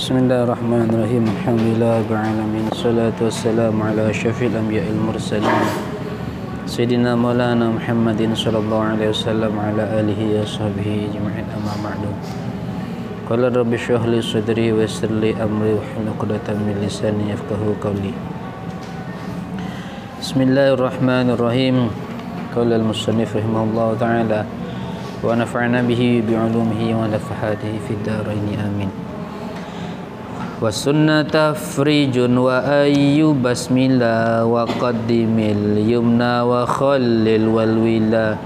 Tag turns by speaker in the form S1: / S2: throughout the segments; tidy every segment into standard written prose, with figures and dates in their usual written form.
S1: Bismillahirrahmanirrahim. Alhamdulillah rabbil alamin. Salatu wassalamu ala asyrafil anbiya'il mursalin Sayyidina Maulana Muhammadin sallallahu alaihi wasallam ala alihi wa sahbihi ajma'in, amma ba'du. Qala rabbi shrah li sadri wa yassir li amri wahlul 'uqdatam min lisani yafqahu qawli. Bismillahirrahmanirrahim. Qala al-musannif rahimahullahu ta'ala wa nafa'na bihi bi 'ulumihi wa nafahatihi fid dharain amin. Wa sunnah tafrijun wa ayyu basmillah wa qaddimil yumna wa khallil wal wila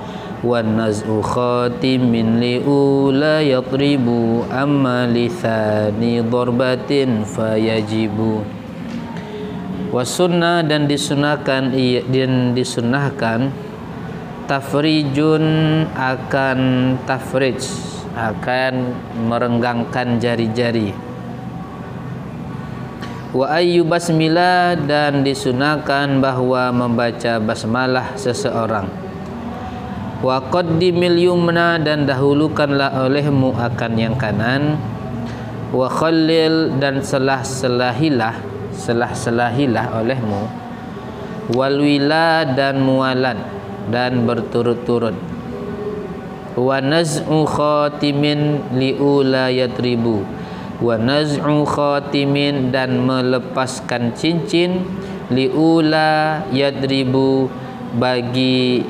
S1: wa naz'u khatimin liula yatribu amma lithani darbatin fayajibu. Wa sunnah dan disunahkan tafrijun akan tafrij, akan merenggangkan jari-jari. Wa ayyu basmilah dan disunahkan bahwa membaca basmalah seseorang. Wa qaddimil yumna dan dahulukanlah olehmu akan yang kanan. Wa khallil dan selah-selahilah olehmu. Wal wila dan mualan dan berturut-turut. Wa naz'u khatimin liula yatribu. Wa naz'u khatimin dan melepaskan cincin liula yadribu bagi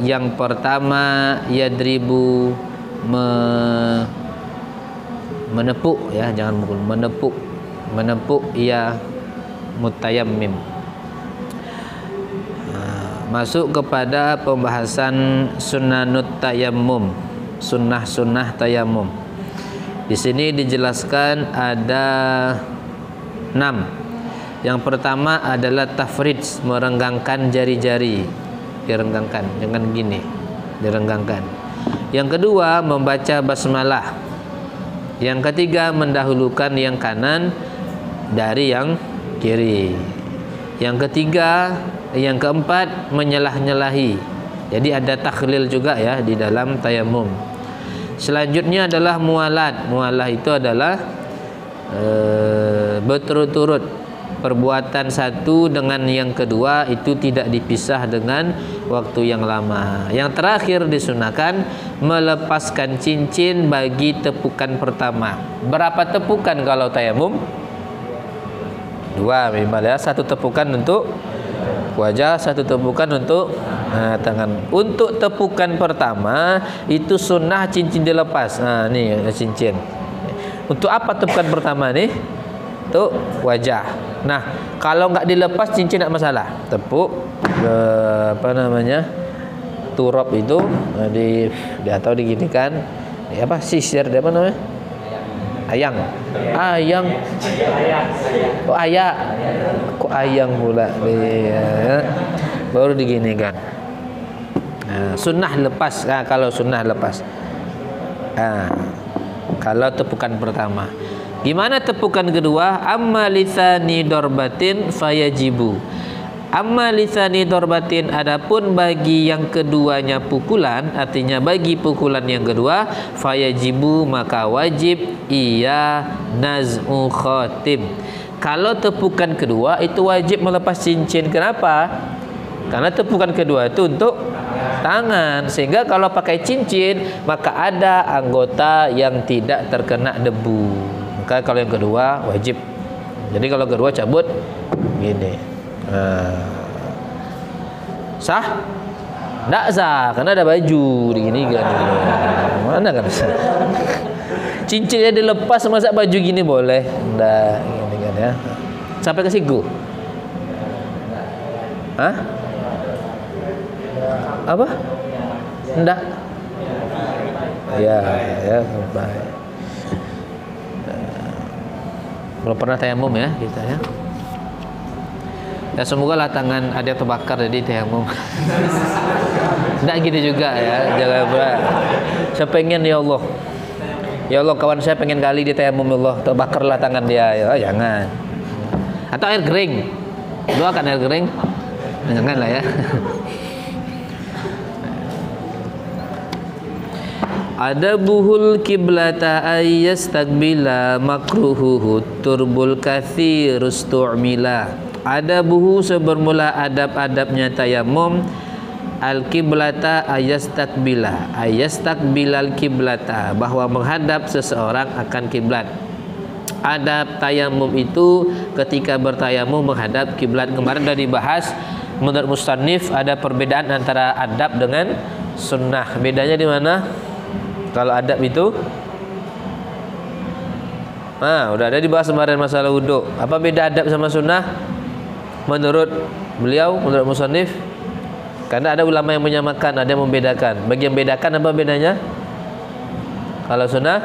S1: yang pertama yadribu menepuk, ya, jangan mukul, menepuk ya mutayammim. Masuk kepada pembahasan sunnanut tayammum, sunnah-sunnah tayamum. Di sini dijelaskan ada 6. Yang pertama adalah tafrij, merenggangkan jari-jari, direnggangkan, jangan gini, direnggangkan. Yang kedua membaca basmalah. Yang ketiga mendahulukan yang kanan dari yang kiri. Yang ketiga, yang keempat menyelah-nyelahi. Jadi ada takhlil juga, ya, di dalam tayamum. Selanjutnya adalah mualat. Mualah itu adalah berturut-turut, perbuatan satu dengan yang kedua itu tidak dipisah dengan waktu yang lama. Yang terakhir disunahkan melepaskan cincin bagi tepukan pertama. Berapa tepukan kalau tayamum? 2 minimal, ya. 1 tepukan untuk wajah, 1 tepukan untuk tangan. Untuk tepukan pertama itu sunnah cincin dilepas. Nah, ini cincin. Untuk apa tepukan pertama nih? Untuk wajah. Nah, kalau nggak dilepas cincin tidak masalah. Tepuk turap itu atau diginikan. Apa sisir apa namanya? Ayang. Oh, ayak. Kok ayang pula? Baru diginikan. Sunnah lepas. Kalau sunnah lepas. Kalau tepukan pertama. Gimana tepukan kedua? Amma lisani darbatin fayajibu. Amma lisani darbatin, adapun bagi yang keduanya pukulan, artinya bagi pukulan yang kedua, fayajibu maka wajib ia naz'u khatim. Kalau tepukan kedua itu wajib melepas cincin. Kenapa? Karena tepukan kedua itu untuk tangan, sehingga kalau pakai cincin maka ada anggota yang tidak terkena debu. Maka kalau yang kedua wajib. Jadi kalau kedua cabut gini. Sah? Nggak sah, karena ada baju gini kan. Mana kan sah? Cincinnya dilepas, masa baju gini boleh? Nggak, gini kan, ya. Sampai ke siku. Hah? Apa? Nggak. Ya, baik. Belum pernah tayamum, ya, kita, ya. Ya, semoga lah tangan ada yang terbakar jadi tayamum. Nggak gini juga, ya. Jangan berat. Saya pengen, ya Allah. Ya Allah, kawan saya pengen kali di tayamum, ya Allah. Terbakarlah tangan dia. Ya, jangan. Atau air kering. Doakan air kering. Jangan lah, ya. Adabuhul kiblata ayyastaqbila makruhuhu turbul katsirus tu'mila. Adabuhu sebermula adab-adabnya tayamum al-kiblata ayastaqbilal kiblata, bahwa menghadap seseorang akan kiblat. Adab tayamum itu ketika bertayamum menghadap kiblat. Kemarin sudah dibahas, menurut musannif ada perbedaan antara adab dengan sunnah. Bedanya di mana? Kalau adab itu udah ada dibahas kemarin masalah wudhu. Apa beda adab sama sunnah? Menurut beliau, menurut musannif, karena ada ulama yang menyamakan, ada yang membedakan. Bagi yang bedakan, apa bedanya? Kalau sunnah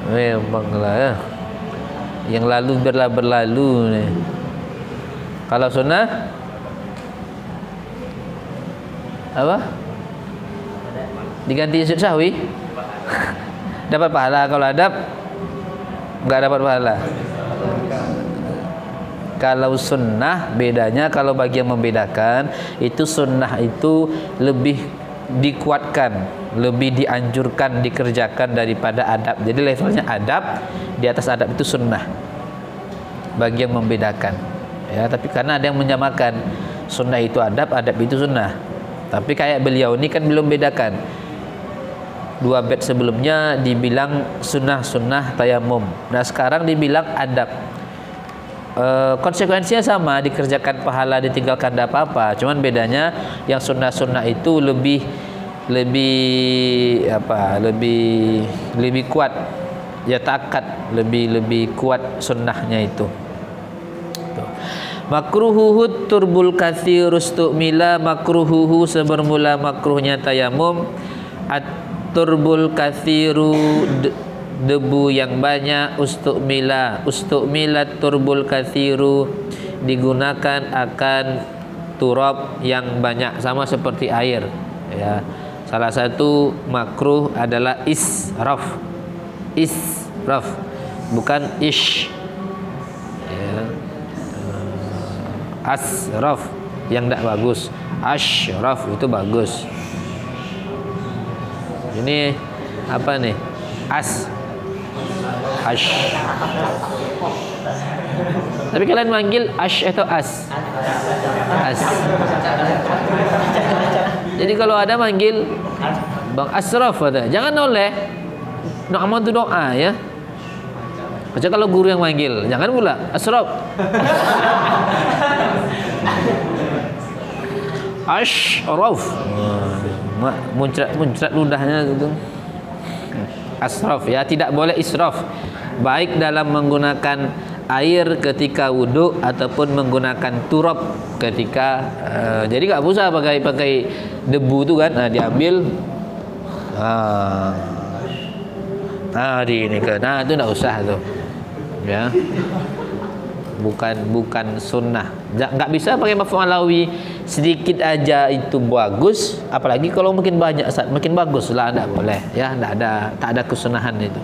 S1: memanglah ya, yang lalu biarlah berlalu nih. Kalau sunnah apa? Diganti sujud sahwi dapat pahala. Kalau adab enggak dapat pahala. Kalau sunnah bedanya, kalau bagi yang membedakan, itu sunnah itu lebih dikuatkan, lebih dianjurkan dikerjakan daripada adab. Jadi levelnya adab, di atas adab itu sunnah bagi yang membedakan ya. Tapi karena ada yang menyamakan, sunnah itu adab, adab itu sunnah. Tapi kayak beliau ini kan belum bedakan. 2 bait sebelumnya dibilang sunnah tayamum. Nah sekarang dibilang adab. Konsekuensinya sama, dikerjakan pahala, ditinggalkan tidak apa-apa. Cuman bedanya yang sunnah itu lebih kuat. Ya takat lebih kuat sunnahnya itu. Makruhuhu turbul katsirus tu'mila. Makruhuhu sebermula makruhnya tayamum. Turbul kathiru debu yang banyak. Ustu'mila turbul kathiru digunakan akan turab yang banyak, sama seperti air ya. Salah satu makruh adalah israf, bukan ish ya. Asraf yang tidak bagus, ashraf itu bagus. Ini apa nih? Ash. Tapi kalian manggil ash atau as? As. Jadi kalau ada manggil Bang Asraf ada, jangan noleh. Doa itu doa ya. Baca kalau guru yang manggil, jangan pula Asraf. Ashraf. Muncrat ludahnya gitu. Asraf ya, tidak boleh israf, baik dalam menggunakan air ketika wudhu ataupun menggunakan turab ketika jadi nggak usah pakai debu itu kan. Diambil ini ke itu nggak usah tuh ya. Bukan sunnah. Nggak bisa pakai maf'ul alawi, sedikit aja itu bagus, apalagi kalau makin banyak saat makin bagus lah, nggak boleh ya. Tak ada kesunahan itu.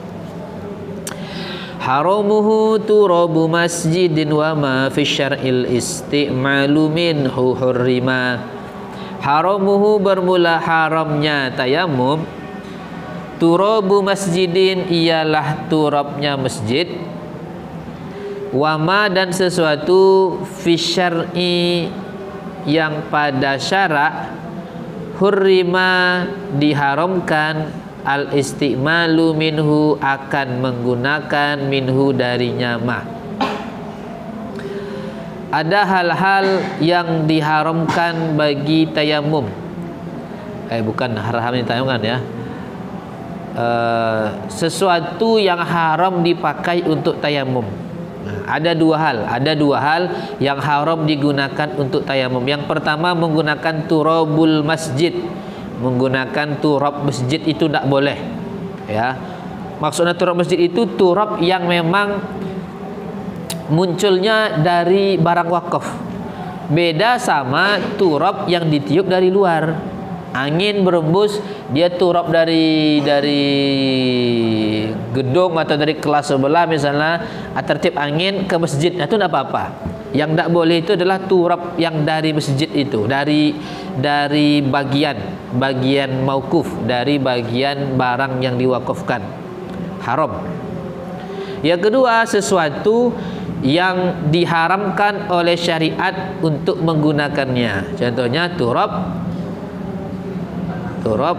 S1: Haramuhu turabu masjidin wa ma fi syar'il isti'malu minhu hurrima. Haramuhu bermula haramnya tayamum. Turabu masjidin ialah turabnya masjid. Wama dan sesuatu fi syar'i yang pada syarak, hurrima diharamkan, al istimalu minhu akan menggunakan minhu darinya mah. Ada hal-hal yang diharamkan bagi tayamum. Bukan haramnya tayamum kan ya. Sesuatu yang haram dipakai untuk tayamum. Ada dua hal yang haram digunakan untuk tayamum. Yang pertama, menggunakan turabul masjid. Menggunakan turab masjid itu tidak boleh ya. Maksudnya turab masjid itu turab yang memang munculnya dari barang wakaf. Beda sama turab yang ditiup dari luar. Angin berembus dia turap dari gedung atau dari kelas sebelah misalnya, tertib angin ke masjid, itu tidak apa-apa. Yang tidak boleh itu adalah turap yang dari masjid itu, dari bagian mauquf, dari bagian barang yang diwakafkan, haram. Yang kedua, sesuatu yang diharamkan oleh syariat untuk menggunakannya. Contohnya turap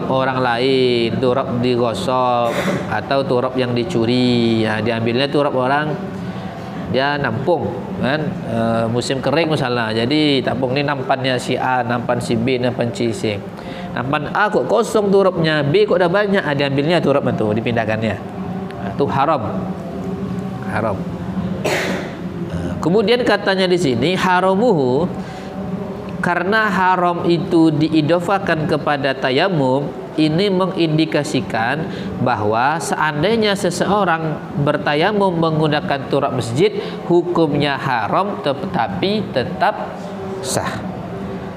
S1: orang lain, turap digosok, atau turap yang dicuri. Ya, diambilnya turap orang, dia nampung kan, musim kering misalnya, jadi tampung ini nampannya si A, nampan si B, nampan si C. Nampan A kok kosong turapnya, B kok udah banyak, diambilnya turap itu, dipindahkannya. Itu haram. Kemudian katanya di sini haramuhu, karena haram itu diidofakan kepada tayamum, ini mengindikasikan bahwa seandainya seseorang bertayamum menggunakan turap masjid, hukumnya haram tetapi tetap sah.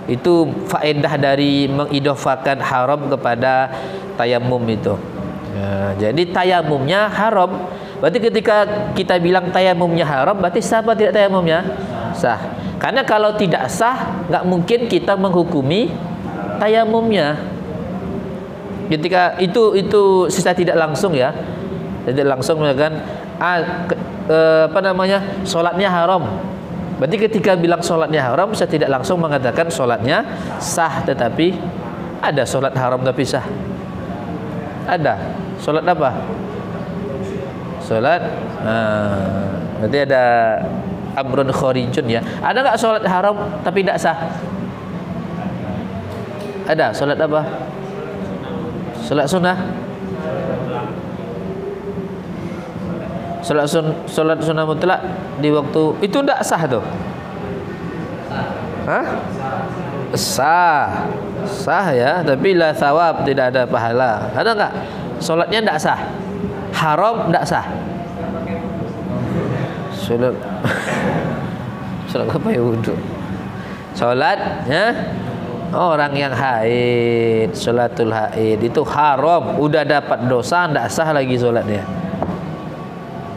S1: Itu faedah dari mengidofakan haram kepada tayamum itu. Jadi tayamumnya haram. Berarti ketika kita bilang tayamumnya haram, berarti sah apa tidak tayamumnya? Sah. Karena kalau tidak sah, nggak mungkin kita menghukumi tayamumnya. Ketika itu secara tidak langsung ya, tidak langsung misalkan sholatnya haram. Berarti ketika bilang sholatnya haram, saya tidak langsung mengatakan sholatnya sah, tetapi ada sholat haram tapi sah. Ada sholat apa? Sholat, berarti ada amrun kharijun ya. Ada nggak sholat haram tapi tidak sah? Ada. Sholat apa? Sholat sunnah. Sholat sunnah mutlak di waktu itu tidak sah tuh. Hah? Sah ya, tapi la thawab, tidak ada pahala. Ada nggak? Sholatnya tidak sah, haram tidak sah. Sholat apa ya, wudhu? Sholatnya orang yang haid, sholatul haid itu haram, udah dapat dosa, tidak sah lagi sholatnya.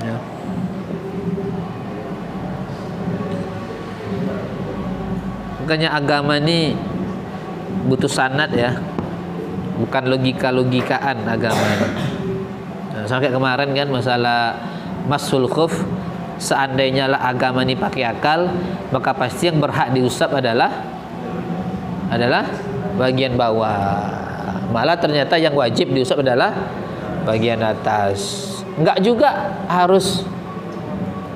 S1: Ya. Makanya agama ini butuh sanad ya, bukan logika-logikaan agama ini. Nah, sampai kemarin kan masalah masul khuf, seandainya lah agama ini pakai akal, maka pasti yang berhak diusap adalah bagian bawah. Malah ternyata yang wajib diusap adalah bagian atas. Enggak juga harus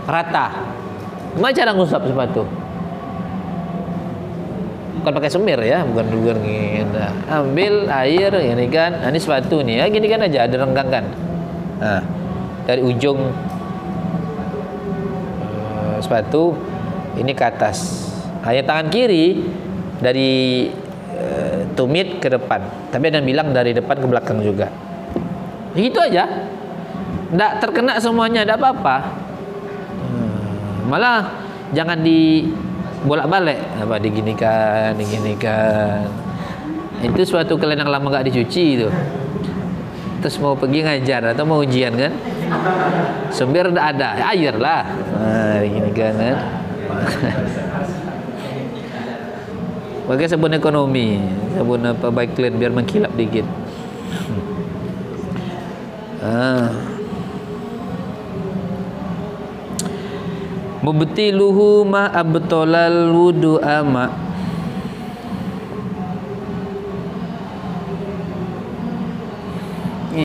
S1: rata. Gimana cara ngusap sepatu? Bukan pakai semir ya, bukan gini. Nah, ambil air ini kan, ini sepatu nih ya, gini kan aja, ada renggang kan. Nah, dari ujung sepatu ini ke atas. Hanya tangan kiri dari tumit ke depan. Tapi ada yang bilang dari depan ke belakang juga. Gitu aja. Nggak terkena semuanya, tidak apa-apa. Malah jangan dibolak-balik, apa diginikan. Itu suatu kelainan lama nggak dicuci itu. Terus mau pergi ngajar atau mau ujian kan? Semir tidak ada, air lah. Nah, diginikan kan. Pakai sabun ekonomi, sabun apa baik clean biar mengkilap dikit. Mubtiluhu ma abtolal wudu'a ma